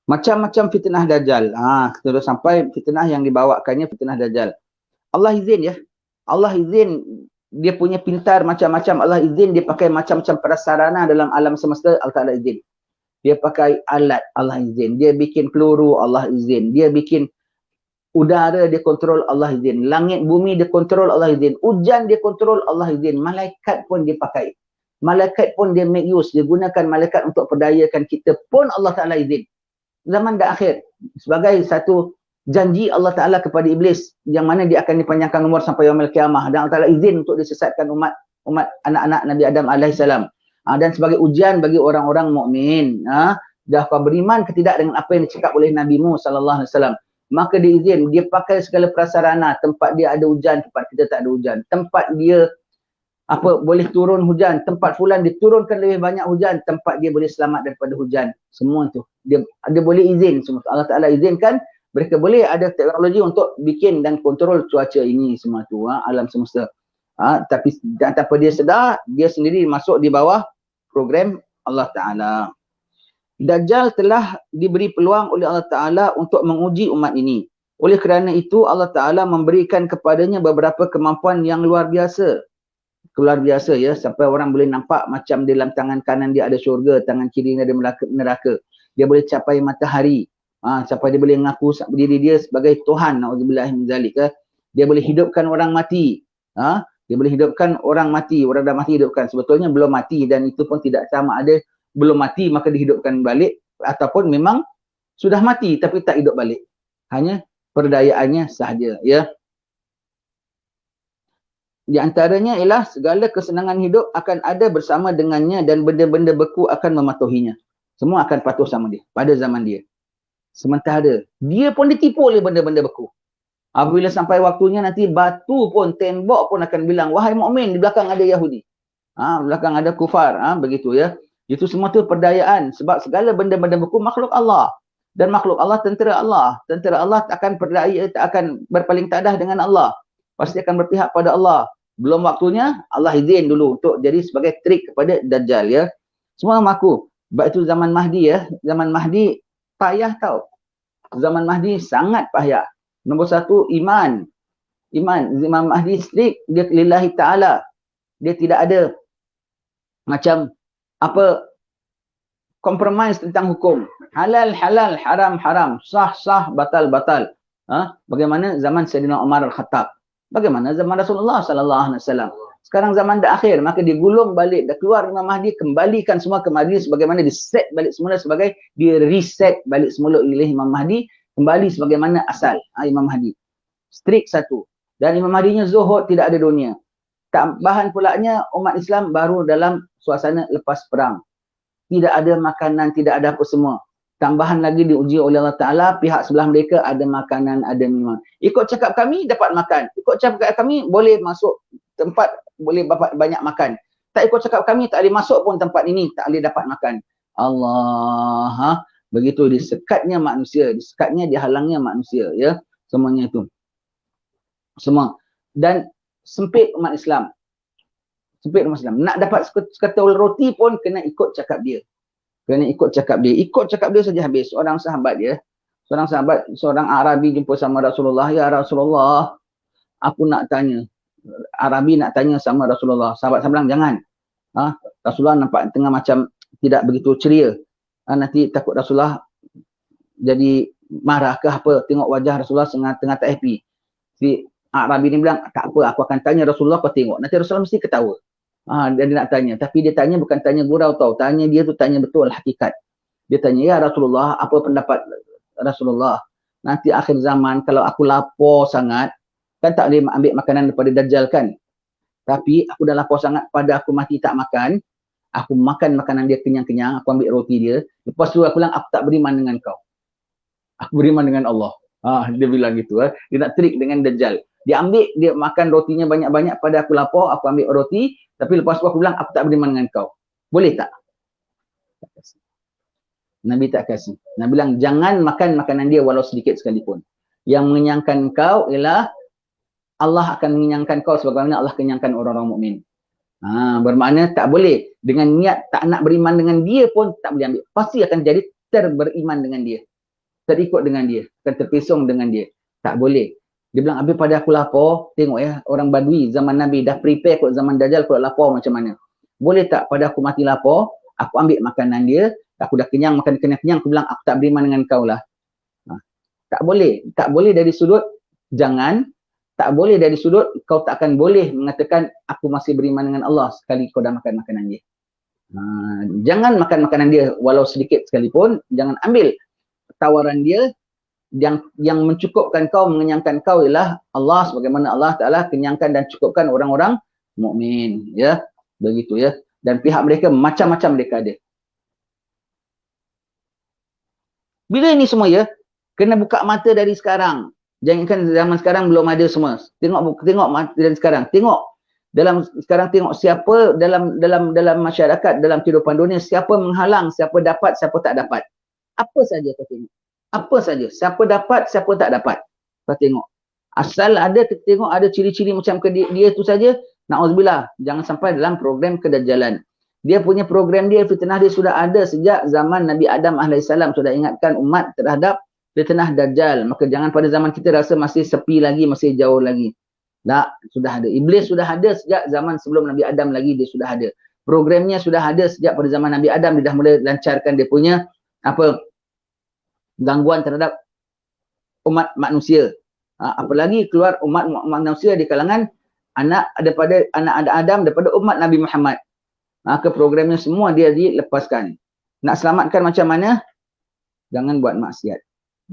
Macam-macam fitnah Dajjal. Kita dah sampai fitnah yang dibawakannya fitnah Dajjal. Allah izin ya. Allah izin dia punya pintar macam-macam. Allah izin dia pakai macam-macam prasarana dalam alam semesta. Allah Ta'ala izin. Dia pakai alat. Allah izin. Dia bikin peluru. Allah izin. Dia bikin udara. Dia kontrol. Allah izin. Langit bumi dia kontrol. Allah izin. Hujan dia kontrol. Allah izin. Malaikat pun dia pakai. Malaikat pun dia make use. Dia gunakan malaikat untuk perdayakan kita pun Allah Ta'ala izin. Zaman dah akhir. Sebagai satu janji Allah Ta'ala kepada Iblis yang mana dia akan dipanjangkan umur sampai yaumil qiyamah, dan Allah Ta'ala izin untuk disesatkan umat anak-anak Nabi Adam alaihissalam. Dan sebagai ujian bagi orang-orang mukmin, dah kau beriman ke tidak dengan apa yang dicakap oleh Nabi Mu sallallahu alaihi wasallam, maka dia izin, dia pakai segala prasarana. Tempat dia ada hujan, tempat kita tak ada hujan. Tempat dia boleh turun hujan, tempat fulan diturunkan lebih banyak hujan, tempat dia boleh selamat daripada hujan. Semua tu dia boleh izin semua. Allah Ta'ala izinkan mereka boleh ada teknologi untuk bikin dan kontrol cuaca ini semua tu, alam semesta. Tapi tanpa dia sedar, dia sendiri masuk di bawah program Allah Ta'ala. Dajjal telah diberi peluang oleh Allah Ta'ala untuk menguji umat ini. Oleh kerana itu, Allah Ta'ala memberikan kepadanya beberapa kemampuan yang luar biasa. Luar biasa ya, sampai orang boleh nampak macam dalam tangan kanan dia ada syurga, tangan kiri dia ada neraka. Dia boleh capai matahari. Sampai dia boleh mengaku diri dia sebagai Tuhan. Na'udzubillah min zalik. Dia boleh hidupkan orang mati. Dia boleh hidupkan orang mati. Orang dah mati hidupkan. Sebetulnya belum mati, dan itu pun tidak sama ada belum mati maka dihidupkan balik, ataupun memang sudah mati tapi tak hidup balik. Hanya perdayaannya sahaja ya. Di antaranya ialah segala kesenangan hidup akan ada bersama dengannya, dan benda-benda beku akan mematuhinya. Semua akan patuh sama dia pada zaman dia. Sementara dia pun ditipu oleh benda-benda beku. Apabila sampai waktunya nanti, batu pun, tembok pun akan bilang, wahai mukmin, di belakang ada Yahudi. Di belakang ada kufar. Begitu ya. Itu semua tu perdayaan. Sebab segala benda-benda beku makhluk Allah. Dan makhluk Allah tentera Allah. Tentera Allah tak akan berdaya, tak akan berpaling tadah dengan Allah. Pasti akan berpihak pada Allah. Belum waktunya, Allah izin dulu untuk jadi sebagai trik kepada Dajjal ya. Semua mengaku. Sebab itu zaman Mahdi ya. Zaman Mahdi payah tau. Zaman Mahdi sangat payah. Nombor satu, iman. Imam Mahdi strict, dia lillahi ta'ala. Dia tidak ada macam compromise tentang hukum. Halal, halal, haram, haram. Sah, sah, batal, batal. Bagaimana zaman Sayyidina Umar Al-Khattab. Bagaimana zaman Rasulullah sallallahu alaihi wasallam. Sekarang zaman dah akhir, maka digulung balik, dah keluar Imam Mahdi, kembalikan semua ke Mahdi sebagaimana diset balik semula, sebagai dia reset balik semula oleh Imam Mahdi, kembali sebagaimana asal Imam Mahdi. Strict satu. Dan Imam Mahdinya zuhud, tidak ada dunia. Tambahan pulaknya umat Islam baru dalam suasana lepas perang. Tidak ada makanan, tidak ada apa semua. Tambahan lagi diuji oleh Allah Ta'ala, pihak sebelah mereka ada makanan, ada minuman. Ikut cakap kami, dapat makan. Ikut cakap kami, boleh masuk tempat, boleh dapat banyak makan. Tak ikut cakap kami, tak boleh masuk pun tempat ini, tak boleh dapat makan. Allah, begitu disekatnya manusia, disekatnya, dihalangnya manusia, ya. Semuanya itu. Semua. Dan sempit umat Islam. Sempit umat Islam. Nak dapat seketul roti pun kena ikut cakap dia. Kena ikut cakap dia. Ikut cakap dia saja habis. Seorang sahabat dia. Seorang Arabi jumpa sama Rasulullah. Ya Rasulullah, aku nak tanya. Arabi nak tanya sama Rasulullah. Sahabat saya bilang, jangan. Rasulullah nampak tengah macam tidak begitu ceria. Nanti takut Rasulullah jadi marah ke apa. Tengok wajah Rasulullah tengah tak happy. Si Arabi ni bilang, tak apa, aku akan tanya Rasulullah, kau tengok. Nanti Rasulullah mesti ketawa. Dia nak tanya. Tapi dia tanya bukan tanya gurau tau. Tanya dia tu tanya betul hakikat. Dia tanya, ya Rasulullah, apa pendapat Rasulullah? Nanti akhir zaman, kalau aku lapar sangat, kan tak boleh ambil makanan daripada Dajjal kan? Tapi aku dah lapar sangat, pada aku mati tak makan, aku makan makanan dia kenyang-kenyang, aku ambil roti dia. Lepas tu aku bilang, aku tak beriman dengan kau. Aku beriman dengan Allah. Dia bilang gitu. Dia nak trik dengan Dajjal. Dia ambil, dia makan rotinya banyak-banyak, pada aku lapar, aku ambil roti, tapi lepas tu aku bilang, aku tak beriman dengan kau. Boleh tak? Tak kasih. Nabi tak kasih. Nabi bilang, jangan makan makanan dia walau sedikit sekalipun. Yang mengenyangkan kau ialah Allah akan mengenyangkan kau sebagaimana Allah kenyangkan orang-orang mukmin. Bermakna tak boleh. Dengan niat tak nak beriman dengan dia pun tak boleh ambil. Pasti akan jadi terberiman dengan dia. terikut dengan dia, akan terpesong dengan dia. Tak boleh. Dia bilang, habis pada aku lapar, tengok ya, orang Badui zaman Nabi dah prepare kot zaman Dajjal kot lapar macam mana. Boleh tak pada aku mati lapar, aku ambil makanan dia, aku dah kenyang, makan kenyang, aku bilang aku tak beriman dengan kau lah. Tak boleh. Tak boleh dari sudut jangan. Tak boleh dari sudut kau tak akan boleh mengatakan aku masih beriman dengan Allah sekali kau dah makan makanan dia. Jangan makan makanan dia walau sedikit sekalipun. Jangan ambil tawaran dia. Yang mencukupkan kau, mengenyangkan kau ialah Allah, sebagaimana Allah Ta'ala kenyangkan dan cukupkan orang-orang mukmin. Ya, begitu ya. Dan pihak mereka macam-macam mereka ada. Bila ini semua ya, kena buka mata dari sekarang. Jangankan zaman sekarang belum ada semua. Tengok mata dari sekarang. Tengok dalam sekarang, tengok siapa dalam masyarakat, dalam kehidupan dunia, siapa menghalang, siapa dapat, siapa tak dapat. Apa saja kau tengok. Apa saja. Siapa dapat, siapa tak dapat. Kau tengok. Asal ada, kita tengok ada ciri-ciri macam dia tu saja, na'udzubillah, jangan sampai dalam program kedajjalan. Dia punya program dia, fitnah dia sudah ada sejak zaman Nabi Adam AS sudah ingatkan umat terhadap fitnah Dajjal. Maka jangan pada zaman kita rasa masih sepi lagi, masih jauh lagi. Tak, sudah ada. Iblis sudah ada sejak zaman sebelum Nabi Adam lagi, dia sudah ada. Programnya sudah ada sejak pada zaman Nabi Adam, dia dah mulai lancarkan dia punya gangguan terhadap umat manusia. Apalagi keluar umat manusia di kalangan anak Adam daripada umat Nabi Muhammad. Maka programnya semua dia dilepaskan. Nak selamatkan macam mana? Jangan buat maksiat.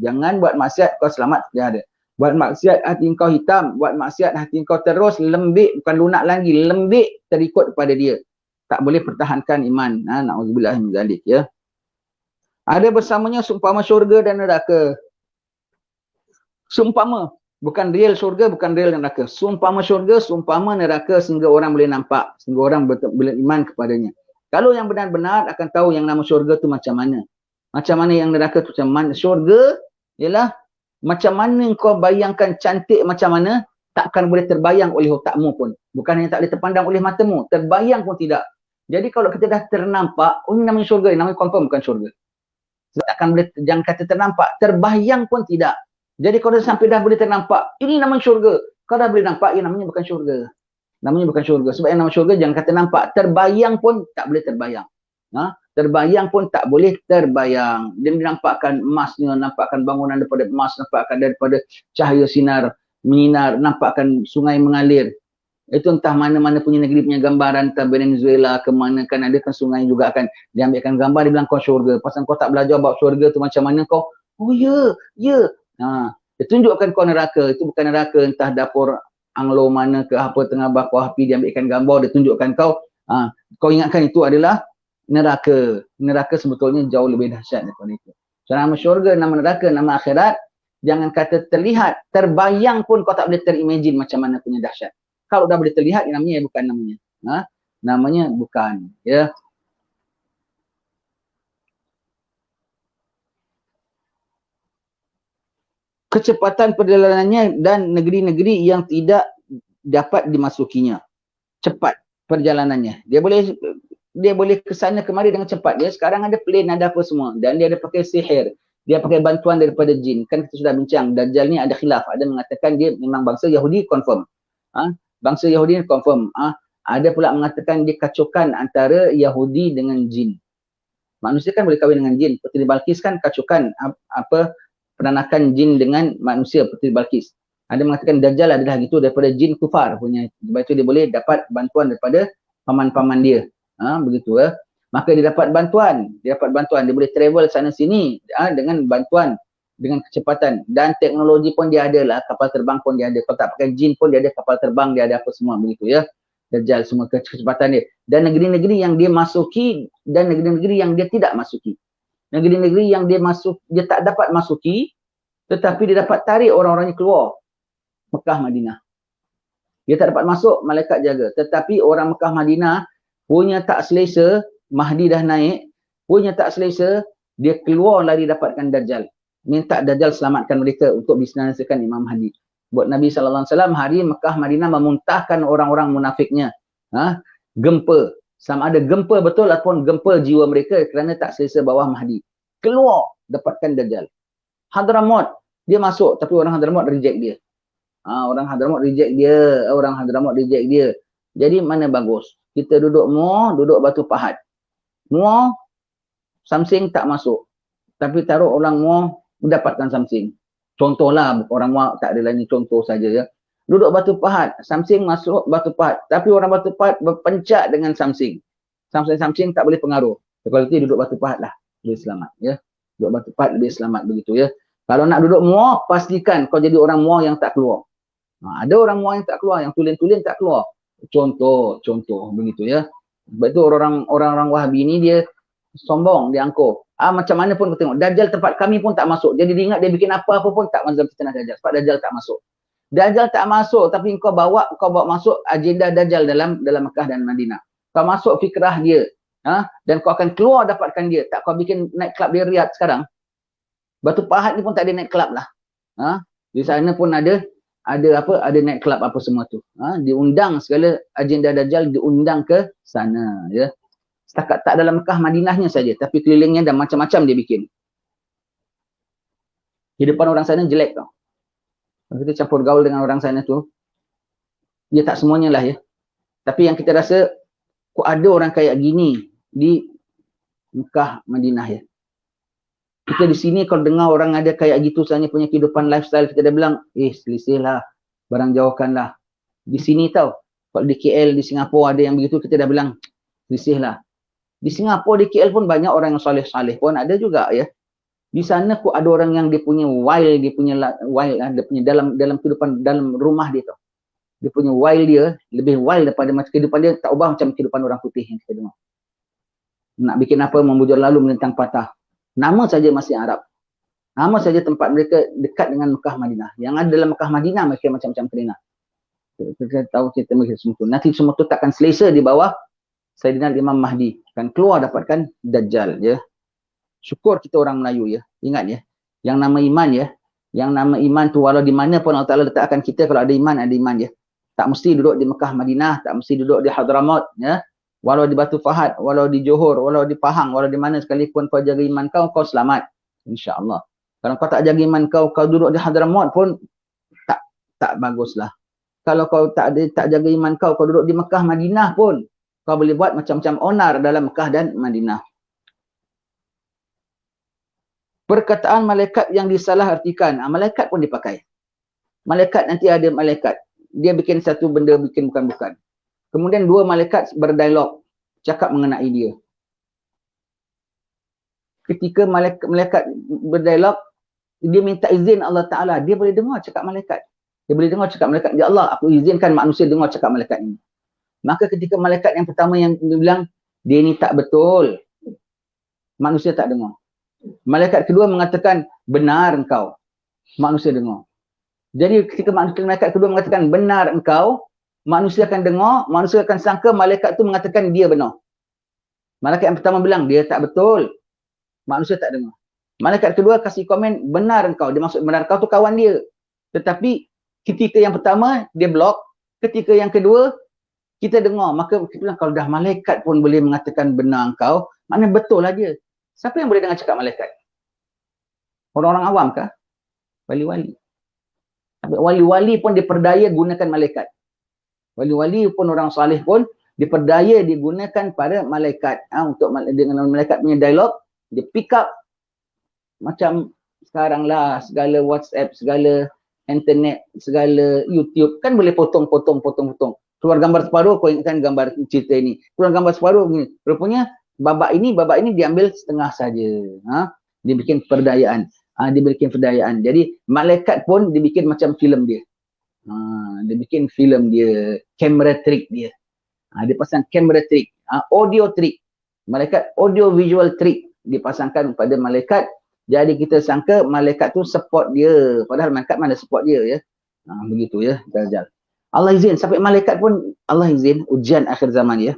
Jangan buat maksiat, kau selamat dia ada. Buat maksiat hati kau hitam, buat maksiat hati kau terus lembik, bukan lunak lagi, lembik terikut kepada dia. Tak boleh pertahankan iman. Na'udzubillah min zalik ya. Ada bersamanya seumpama syurga dan neraka. Seumpama, bukan real syurga, bukan real neraka. Seumpama syurga, seumpama neraka, sehingga orang boleh nampak, sehingga orang beriman kepadanya. Kalau yang benar-benar akan tahu yang nama syurga tu macam mana. Macam mana yang neraka tu macam mana. Syurga ialah macam mana kau bayangkan cantik macam mana, takkan boleh terbayang oleh otakmu pun. Bukan yang tak boleh terpandang oleh matamu, terbayang pun tidak. Jadi kalau kita dah ternampak, ini namanya syurga, namanya confirm bukan syurga. Takkan boleh, jangan kata ternampak, terbayang pun tidak. Jadi kalau sampai dah boleh ternampak, ini namanya syurga. Kalau dah boleh nampak, ini namanya bukan syurga. Namanya bukan syurga. Sebab yang nama syurga jangan kata nampak, terbayang pun tak boleh terbayang. Terbayang pun tak boleh terbayang. Dia menampakkan emasnya, nampakkan bangunan daripada emas, nampakkan daripada cahaya sinar menyinar, nampakkan sungai mengalir. Itu entah mana-mana punya negeri punya gambaran, entah Venezuela ke mana, kan ada kan sungai juga akan diambilkan gambar, dia bilang kau syurga. Pasal kau tak belajar bab syurga tu macam mana kau, oh ya, ya. Dia tunjukkan kau neraka, itu bukan neraka, entah dapur Anglo mana ke apa, tengah bakar api, diambilkan gambar, dia tunjukkan kau. Kau ingatkan itu adalah neraka. Neraka sebetulnya jauh lebih dahsyat daripada itu. So, nama syurga, nama neraka, nama akhirat, jangan kata terlihat, terbayang pun kau tak boleh terimagine macam mana punya dahsyat. Kalau dah boleh terlihat, namanya bukan namanya. Namanya bukan. Ya. Kecepatan perjalanannya dan negeri-negeri yang tidak dapat dimasukinya. Cepat perjalanannya. Dia boleh ke sana kemari dengan cepat. Dia sekarang ada plane, ada apa semua. Dan dia ada pakai sihir. Dia pakai bantuan daripada jin. Kan kita sudah bincang. Dajjal ni ada khilaf. Ada mengatakan dia memang bangsa Yahudi, confirm. Bangsa Yahudi confirm. Ada pula mengatakan dia kacaukan antara Yahudi dengan jin. Manusia kan boleh kahwin dengan jin. Puteri Balqis kan kacaukan penanakan jin dengan manusia, Puteri Balqis. Ada mengatakan Dajjal adalah gitu daripada jin kufar punya. Sebab itu dia boleh dapat bantuan daripada paman-paman dia. Begitu ya. Maka dia dapat bantuan. Dia boleh travel sana sini dengan bantuan, dengan kecepatan. Dan teknologi pun dia ada lah, kapal terbang pun dia ada. Kalau tak pakai jin pun dia ada kapal terbang, dia ada apa semua begitu ya. Dajjal semua kecepatan dia. Dan negeri-negeri yang dia masuki dan negeri-negeri yang dia tidak masuki. Negeri-negeri yang dia tak dapat masuki, tetapi dia dapat tarik orang-orangnya keluar. Mekah, Madinah. Dia tak dapat masuk, malaikat jaga. Tetapi orang Mekah, Madinah punya tak selesa, Mahdi dah naik, punya tak selesa, dia keluar lari dapatkan Dajjal. Minta Dajjal selamatkan mereka untuk disinasakan Imam Mahdi. Buat Nabi SAW, hari Mekah, Madinah memuntahkan orang-orang munafiknya. Gempa. Sama ada gempa betul ataupun gempa jiwa mereka kerana tak selesa bawah Mahdi. Keluar dapatkan Dajjal. Hadramaut, dia masuk tapi orang Hadramaut reject dia. Orang Hadramaut reject dia, orang Hadramaut reject dia. Jadi mana bagus? Kita duduk Muar, duduk Batu Pahat. Muar, Samsing tak masuk. Tapi taruh orang Muar mendapatkan Samsing. Contohlah, orang Muar tak ada lain, contoh saja ya. Duduk Batu Pahat, Samsing masuk Batu Pahat. Tapi orang Batu Pahat berpencak dengan Samsing. Samsing tak boleh pengaruh. Kalau itu duduk Batu Pahat lah, lebih selamat ya. Duduk Batu Pahat lebih selamat begitu ya. Kalau nak duduk Muar, pastikan kau jadi orang Muar yang tak keluar. Ada orang Muar yang tak keluar, yang tulen-tulen tak keluar. Contoh begitu ya. Sebab itu orang-orang Wahabi ni dia sombong, dia angkuh. Macam mana pun kau tengok, Dajjal tempat kami pun tak masuk. Jadi dia ingat dia bikin apa-apa pun tak mazhab fitnah Dajjal. Sebab Dajjal tak masuk. Dajjal tak masuk, tapi kau bawa masuk agenda Dajjal dalam Mekah dan Madinah. Kau masuk fikrah dia. Dan kau akan keluar dapatkan dia. Tak kau bikin night club di Riyadh sekarang. Batu Pahat ni pun tak ada night club lah. Di sana pun ada night club apa semua tu. Diundang segala agenda Dajjal diundang ke sana ya. Setakat tak dalam Mekah Madinahnya saja, tapi kelilingnya dan macam-macam dia bikin. Kehidupan orang sana jelek tau. Kalau kita campur gaul dengan orang sana tu, dia tak semuanya lah ya. Tapi yang kita rasa, kok ada orang kayak gini di Mekah Madinah ya. Kita di sini kalau dengar orang ada kayak gitu sahaja punya kehidupan lifestyle, kita dah bilang, selisih lah, barang jauhkan lah. Di sini tau, kalau di KL, di Singapura ada yang begitu, kita dah bilang, selisih lah. Di Singapura, di KL pun banyak orang yang saleh-saleh pun ada juga ya. Di sana kok ada orang yang dia punya wild, dia punya dalam kehidupan, dalam rumah dia tau. Dia punya wild dia, lebih wild daripada macam kehidupan dia, tak ubah macam kehidupan orang putih yang kita dengar. Nak bikin apa, membujur lalu melintang patah. Nama saja masih Arab. Nama saja tempat mereka dekat dengan Mekah Madinah. Yang ada dalam Mekah Madinah mereka macam-macam kerana. Kita tahu cerita mereka semua tu. Nanti semua tu takkan selesa di bawah Sayyidina Imam Mahdi. Akan keluar dapatkan Dajjal ya. Syukur kita orang Melayu ya. Ingat ya. Yang nama iman ya. Yang nama iman tu walau di mana pun Allah Ta'ala letakkan kita, kalau ada iman ya. Tak mesti duduk di Mekah Madinah. Tak mesti duduk di Hadramaut ya. Walau di Batu Pahat, walau di Johor, walau di Pahang, walau di mana sekalipun kau jaga iman kau selamat. InsyaAllah. Kalau kau tak jaga iman kau duduk di Hadramaut pun tak baguslah. Kalau kau tak jaga iman kau duduk di Mekah Madinah pun, kau boleh buat macam-macam onar dalam Mekah dan Madinah. Perkataan malaikat yang disalahartikan. Malaikat pun dipakai. Malaikat nanti ada malaikat. Dia bikin satu benda, bikin bukan-bukan. Kemudian dua malaikat berdialog, cakap mengenai dia. Ketika malaikat berdialog, dia minta izin Allah Ta'ala. Dia boleh dengar cakap malaikat. Dia boleh dengar cakap malaikat. Ya Allah, aku izinkan manusia dengar cakap malaikat ini. Maka ketika malaikat yang pertama yang bilang, dia ni tak betul. Manusia tak dengar. Malaikat kedua mengatakan, benar engkau. Manusia dengar. Jadi ketika malaikat kedua mengatakan, benar engkau, manusia akan dengar, manusia akan sangka malaikat tu mengatakan dia benar. Malaikat yang pertama bilang, dia tak betul. Manusia tak dengar. Malaikat kedua kasih komen, benar engkau. Dia maksud benar engkau tu kawan dia. Tetapi ketika yang pertama, dia blok. Ketika yang kedua, kita dengar. Maka kita bilang, kalau dah malaikat pun boleh mengatakan benar engkau, maknanya betul lah dia. Siapa yang boleh dengar cakap malaikat? Orang-orang awam kah? Wali-wali. Wali-wali pun diperdaya gunakan malaikat. Wali-wali pun orang salih pun diperdaya digunakan pada malaikat. Untuk dengan malaikat punya dialog, dia pick up macam sekarang lah, segala WhatsApp, segala internet, segala YouTube, kan boleh potong. Keluar gambar separuh, kau ingatkan gambar cerita ini. Keluar gambar separuh, begini. Rupanya babak ini diambil setengah saja. Dia bikin perdayaan. Jadi malaikat pun dibikin macam filem dia. Dia bikin filem dia, camera trick dia. Dia pasang camera trick, audio trick. Malaikat audio visual trick dipasangkan pada malaikat. Jadi kita sangka malaikat tu support dia. Padahal malaikat mana support dia ya. Begitu ya. Dajjal. Allah izin. Sampai malaikat pun Allah izin ujian akhir zaman ya.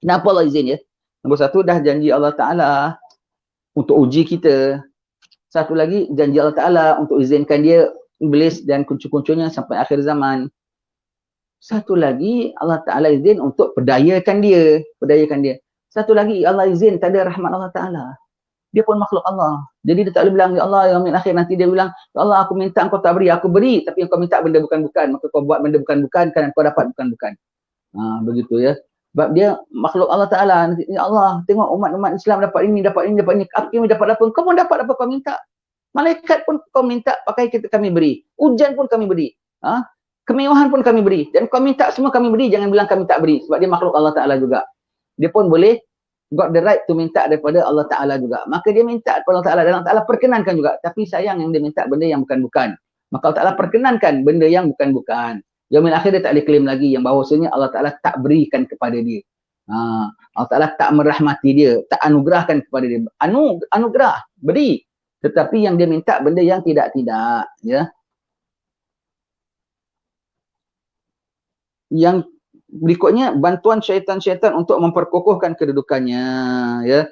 Kenapa Allah izin ya? Nombor satu, dah janji Allah Ta'ala untuk uji kita. Satu lagi, janji Allah Ta'ala untuk izinkan dia Iblis dan kuncu-kuncunya sampai akhir zaman. Satu lagi, Allah Ta'ala izin untuk perdayakan dia. Satu lagi, Allah izin tak ada rahmat Allah Ta'ala. Dia pun makhluk Allah. Jadi dia tak boleh bilang, ya Allah, ya amin akhir. Nanti dia bilang, ya Allah, aku minta engkau tak beri, aku beri. Tapi engkau minta benda bukan-bukan. Maka kau buat benda bukan-bukan, kan kau dapat bukan-bukan. Begitu ya. Sebab dia makhluk Allah Ta'ala. Ya Allah, tengok umat-umat Islam dapat ini, dapat ini, dapat ini. Kami dapat apa? Kau pun dapat apa kau minta. Malaikat pun kau minta, pakai kita kami beri. Hujan pun kami beri. Kemewahan pun kami beri. Dan kau minta semua kami beri, jangan bilang kami tak beri. Sebab dia makhluk Allah Ta'ala juga. Dia pun boleh got the right to minta daripada Allah Ta'ala juga. Maka dia minta kepada Allah Ta'ala dan Allah Ta'ala perkenankan juga. Tapi sayang yang dia minta benda yang bukan-bukan. Maka Allah Ta'ala perkenankan benda yang bukan-bukan. Yaumil akhir dia tak boleh claim lagi yang bahawasanya Allah Ta'ala tak berikan kepada dia. Allah Ta'ala tak merahmati dia, tak anugerahkan kepada dia. Anugerah, beri. Tetapi yang dia minta benda yang tidak-tidak. Ya. Yang berikutnya, bantuan syaitan-syaitan untuk memperkokohkan kedudukannya. Ya.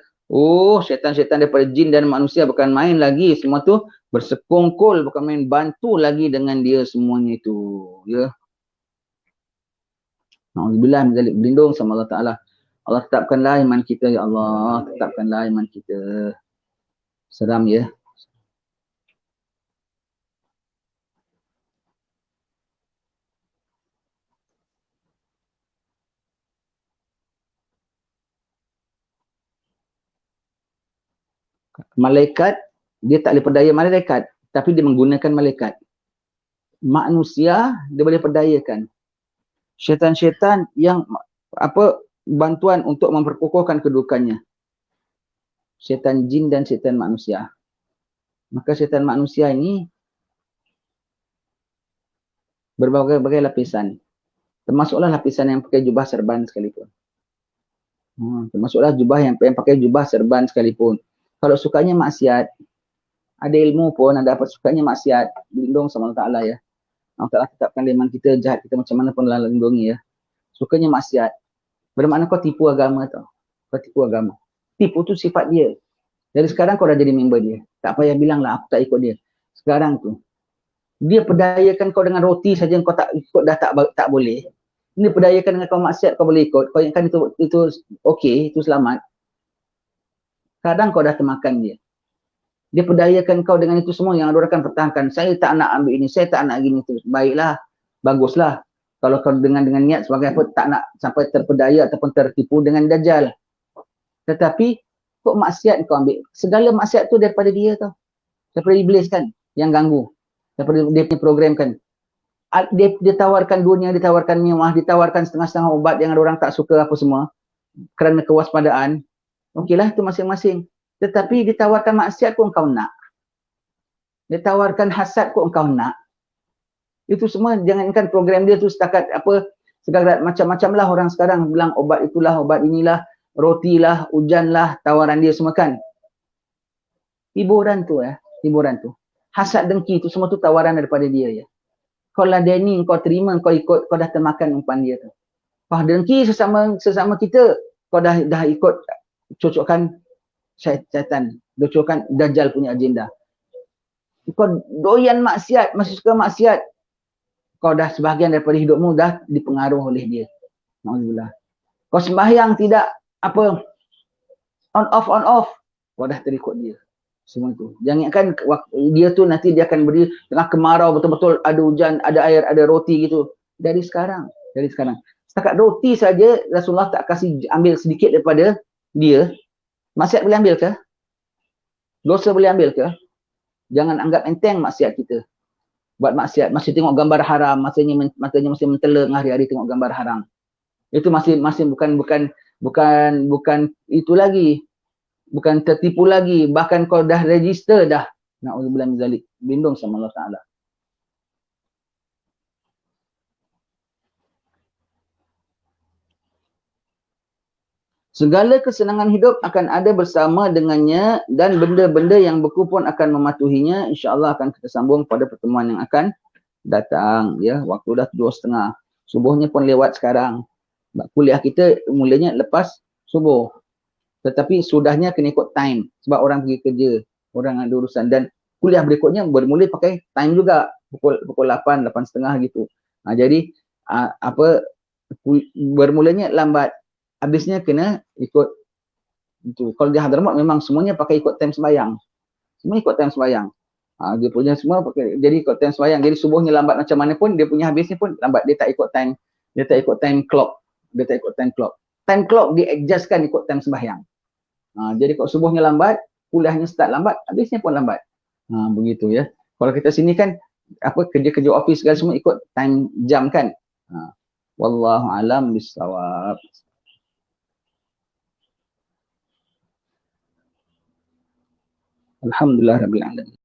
Syaitan-syaitan daripada jin dan manusia bukan main lagi. Semua tu bersekongkol, bukan main, bantu lagi dengan dia semuanya itu. Ya. Alhamdulillah, berlindung sama Allah Ta'ala. Allah tetapkanlah iman kita, ya Allah. Tetapkanlah iman kita. Seram ya. Malaikat, dia tak boleh perdaya malaikat. Tapi dia menggunakan malaikat. Manusia, dia boleh perdayakan. Syaitan-syaitan yang bantuan untuk memperkokohkan kedudukannya. Syaitan jin dan syaitan manusia. Maka syaitan manusia ini berbagai-bagai lapisan. Termasuklah lapisan yang pakai jubah serban sekalipun. Termasuklah jubah yang pakai jubah serban sekalipun. Kalau sukanya maksiat, ada ilmu pun, ada apa sukanya maksiat, lindung sama Allah Ta'ala ya. Allah Ta'ala tetapkan iman kita, jahat kita macam mana pun Allah lindungi ya. Sukanya maksiat. Bermakna kau tipu agama tau. Kau tipu agama. Tipu tu sifat dia. Dari sekarang kau dah jadi member dia. Tak payah bilang lah aku tak ikut dia. Sekarang tu. Dia perdayakan kau dengan roti saja kau tak ikut dah tak boleh. Ini perdayakan dengan kau maksiat kau boleh ikut. Kau ingatkan itu okey, itu selamat. Kadang kau dah termakan dia. Dia perdayakan kau dengan itu semua yang ada akan pertahankan. Saya tak nak ambil ini, saya tak nak gini tu. Baiklah, baguslah. Kalau kau dengan niat sebagai apa, tak nak sampai terpedaya ataupun tertipu dengan Dajjal. Tetapi, kok maksiat kau ambil. Segala maksiat tu daripada dia tau. Daripada iblis kan, yang ganggu. Daripada dia punya program kan. Dia tawarkan dunia, dia tawarkan mewah, ditawarkan setengah-setengah ubat yang ada orang tak suka apa semua. Kerana kewaspadaan. Okeylah, itu masing-masing. Tetapi ditawarkan maksiat pun kau nak. Ditawarkan hasad pun kau nak. Itu semua jangankan program dia tu setakat apa, segala macam-macam lah orang sekarang bilang obat itulah, obat inilah, roti lah, hujan lah, tawaran dia semua kan. Hiburan tu hiburan tu. Hasad dengki tu semua tu tawaran daripada dia ya. Kau ladeni, kau terima, kau ikut, kau dah termakan umpan dia tu. Dengki sesama kita, kau dah ikut cocokkan syaitan, cocokkan Dajjal punya agenda. Kau doyan maksiat, masih suka maksiat, kau dah sebahagian daripada hidupmu dah dipengaruhi oleh dia. Alhamdulillah. Kau sembahyang tidak apa on off, kau dah terikut dia. Semua tu. Jangan ingatkan dia tu nanti dia akan beri tengah kemarau betul-betul ada hujan, ada air, ada roti gitu. Dari sekarang. Setakat roti saja Rasulullah tak kasih ambil sedikit daripada dia. Maksiat boleh ambil ke? Dosa boleh ambil ke? Jangan anggap enteng maksiat kita. Buat maksiat, masih tengok gambar haram, matanya masih menteleng hari-hari tengok gambar haram. Itu masih bukan itu lagi. Bukan tertipu lagi, bahkan kau dah register dah. Na'udzubillah min zalik. Lindung sama Allah Ta'ala. Segala kesenangan hidup akan ada bersama dengannya dan benda-benda yang beku pun akan mematuhinya. InsyaAllah akan kita sambung pada pertemuan yang akan datang. Ya, waktu dah 7:30. Subuhnya pun lewat sekarang. Kuliah kita mulanya lepas subuh. Tetapi sudahnya kena ikut time. Sebab orang pergi kerja. Orang ada urusan. Dan kuliah berikutnya bermula pakai time juga. Pukul 8, 8:30 gitu. Jadi bermulanya lambat. Habisnya kena ikut Itu. Kalau di Hadramaut memang semuanya pakai ikut time sembahyang. Semua ikut time sembahyang. Dia punya semua pakai, jadi ikut time sembahyang. Jadi subuhnya lambat macam mana pun, dia punya habisnya pun lambat. Dia tak ikut time, dia tak ikut time clock. Dia tak ikut time clock. Time clock di-adjustkan ikut time sembahyang. Jadi kalau subuhnya lambat, kuliahnya start lambat, habisnya pun lambat. Begitu ya. Kalau kita sini kan apa kerja-kerja office segala semua ikut time jam kan. Wallahu alam bisawab. Alhamdulillah rabbil alamin.